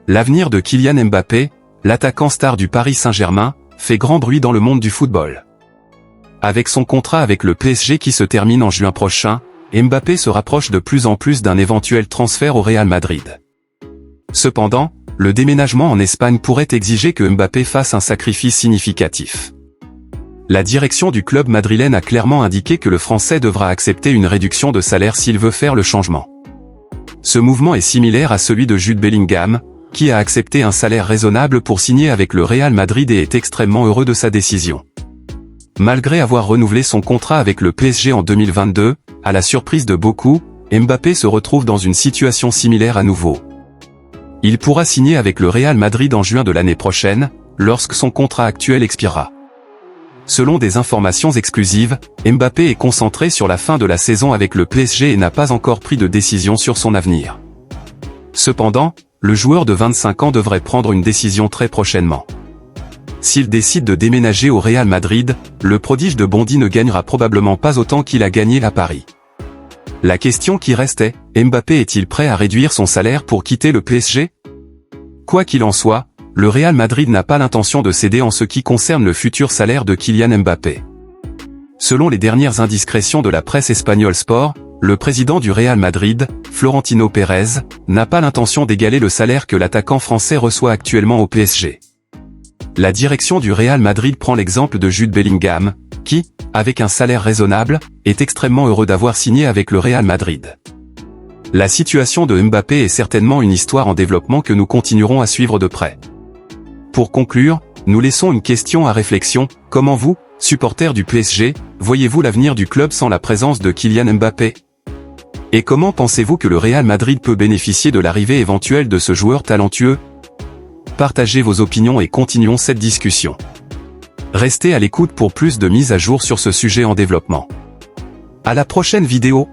L'avenir de Kylian Mbappé, l'attaquant star du Paris Saint-Germain, fait grand bruit dans le monde du football. Avec son contrat avec le PSG qui se termine en juin prochain, Mbappé se rapproche de plus en plus d'un éventuel transfert au Real Madrid. Cependant, le déménagement en Espagne pourrait exiger que Mbappé fasse un sacrifice significatif. La direction du club madrilène a clairement indiqué que le Français devra accepter une réduction de salaire s'il veut faire le changement. Ce mouvement est similaire à celui de Jude Bellingham, qui a accepté un salaire raisonnable pour signer avec le Real Madrid et est extrêmement heureux de sa décision. Malgré avoir renouvelé son contrat avec le PSG en 2022, à la surprise de beaucoup, Mbappé se retrouve dans une situation similaire à nouveau. Il pourra signer avec le Real Madrid en juin de l'année prochaine, lorsque son contrat actuel expirera. Selon des informations exclusives, Mbappé est concentré sur la fin de la saison avec le PSG et n'a pas encore pris de décision sur son avenir. Cependant, le joueur de 25 ans devrait prendre une décision très prochainement. S'il décide de déménager au Real Madrid, le prodige de Bondy ne gagnera probablement pas autant qu'il a gagné à Paris. La question qui reste est, Mbappé est-il prêt à réduire son salaire pour quitter le PSG? Quoi qu'il en soit, le Real Madrid n'a pas l'intention de céder en ce qui concerne le futur salaire de Kylian Mbappé. Selon les dernières indiscrétions de la presse espagnole Sport, le président du Real Madrid, Florentino Pérez, n'a pas l'intention d'égaler le salaire que l'attaquant français reçoit actuellement au PSG. La direction du Real Madrid prend l'exemple de Jude Bellingham, qui, avec un salaire raisonnable, est extrêmement heureux d'avoir signé avec le Real Madrid. La situation de Mbappé est certainement une histoire en développement que nous continuerons à suivre de près. Pour conclure, nous laissons une question à réflexion. Comment vous, supporters du PSG, voyez-vous l'avenir du club sans la présence de Kylian Mbappé? Et comment pensez-vous que le Real Madrid peut bénéficier de l'arrivée éventuelle de ce joueur talentueux? Partagez vos opinions et continuons cette discussion. Restez à l'écoute pour plus de mises à jour sur ce sujet en développement. À la prochaine vidéo.